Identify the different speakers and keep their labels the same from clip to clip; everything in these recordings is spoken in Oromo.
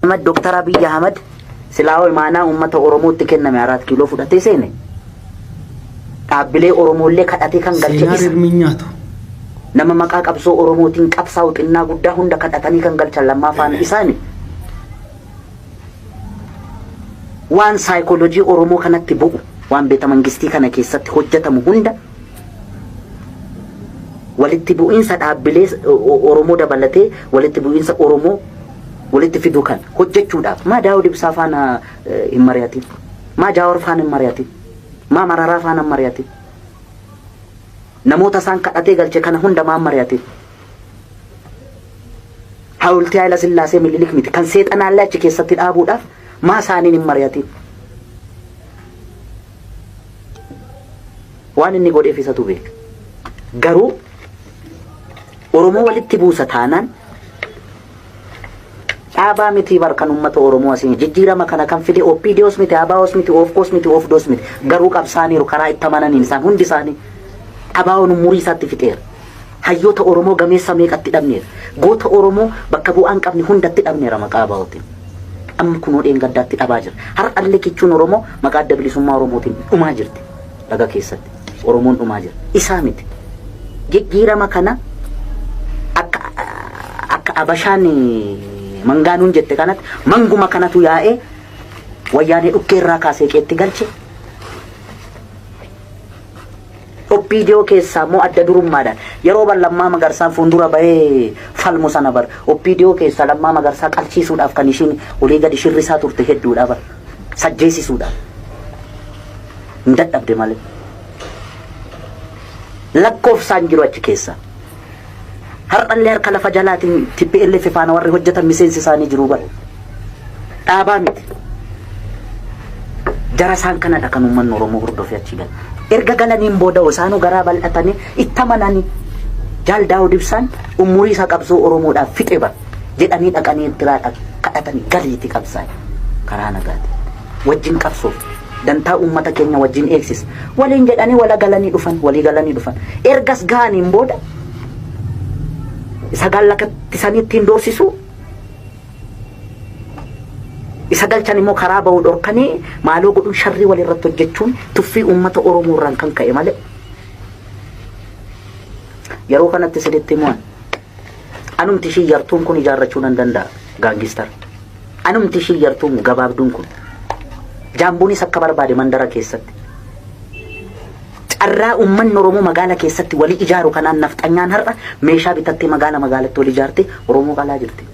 Speaker 1: Ahmad Dr. Abiy Ahmad silaawo imaanaa uummata Oromootti kenname 4 kiiloo fudhatee seene. Dhaabbilee Oromoolee kadhatee kan galche nama maqaa qabsoo Oromootiin qabsaa'u xinnaa guddaa hunda kadhatanii kan galchan lammaffaan isaani. Waan saayikooloojii Oromoo kanatti bu'u waan beeta mangistii kana keessatti hojjetamu hunda walitti bu'iinsa dhaabbilee Oromoo dabalatee walitti bu'iinsa Oromoo walitti fiduu kan hojjechuudhaaf maa Daawud Ibsaa faana hin mari'atin, maa Jawaar faana hin mari'atin, maa Mararaa faana hin mari'atin, namoota isaan kadhatee galche kana hunda maa mari'atin. Hawultii Haayila Sillaasee Minilik miti kan seexanaallee achi keessatti dhaabuudhaaf maa isaaniin hin mari'atin. Waan inni godheef isatu beeka. Garuu Oromoo walitti buusa taanaan dhaabaa miti barkan uummata Oromoo asiin jijjiirama kana kan fide OPDOs miti, ABOs miti, OFCOs miti, OFDOs miti. Garuu qabsaaniiru karaa itti amananiin isaan hundi isaanii ABO'n umurii isaatti fixeera. Hayyoota Oromoo gameessa meeqatti dhabneera. Goota Oromoo bakka bu'aan qabne hundatti dhabneera maqaa ABO'tiin. Amma kunoo dheengaddaatti dhabaa jira. Har'allee kichuun Oromoo maqaa adda bilisummaa Oromootiin dhumaa jirti. Dhaga keessatti Oromoon dhumaa jira. Isaa miti. Jijjiirama kana akka Abashaan mangaanuun jette kanatti manguma kanatu yaa'ee wayyaanee dhukkeerraa kaasee qeetti galche. OPDO keessaa immoo adda durummaadhaan yeroo Lammaa Magarsaan fuuldura bahee falmu sana bar OPDO keessaa Lammaa Magarsaa qalchiisuudhaaf kan ishiin olii gadi shirrisaa turte hedduudha bar sajjeesisuudhaaf hin dadhabde malee lakkoofsaan jiru achi keessa. Har'allee harka lafa jalaatiin TPLF faana warri hojjetan miseensi isaanii jiru bar dhaabaa miti. Jara isaan kanadha kan uummanni Oromoo hordofee achi gala. Erga galaniin booda isaanuu garaa bal'atanii itti amananii Jaal Daawud Ibsaan umurii isaa qabsoo Oromoodhaaf fixe bar jedhanii dhaqanii ittiraadha kadhatanii galiitti qabsaa'e karaa nagaati. Wajjin qabsoof dantaa uummata keenya wajjin eegsis waliin jedhanii walii galanii dhufan. Ergas gaaniin booda isa gallakatti saniittiin doorsisu isa galchan immoo karaa ba'uu dhorkanii maaloo godhuun sharrii walirratti hojjechuun tuffii uummata Oromoo irraan kan ka'e malee. Yeroo kanatti siditti immoo anumti ishii yartuun kun ijaarrachuu nan danda'a gaangistar. Anumti ishii yartuun gabaabduun kun jaambuunis akka barbaade mandara keessatti. Carraa uummanni Oromoo magaala keessatti walii ijaaru kanaan nafxanyaan har'a meeshaa bitattee magaalatti walii ijaarte Oromoo qalaa jirti.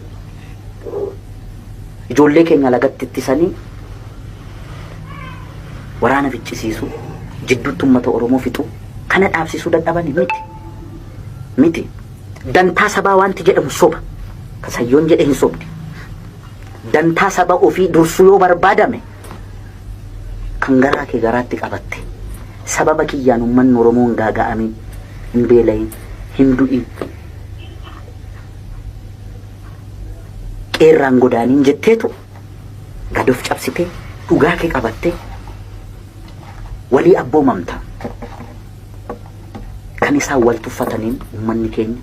Speaker 1: Ijoollee keenya lagatti ittisanii waraana ficcisiisuu jidduutti uummata Oromoo fixuu kana dhaabsisuu dadhabani miti. Dantaa sabaa wanti jedhamu soba. Kasayyoon jedhe hin sobdi. Dantaa sabaa ofii dursuu yoo barbaadame kan garaa kee garaatti qabatte sababa kiyyaan uummanni Oromoo hin gaaga'amin, hin beelayin, hin du'in. Qeerraan godaaniin jetteetu gadoof cabsitee dhugaa kee qabattee walii abboomamta. Kan isaan wal tuffataniin uummanni keenya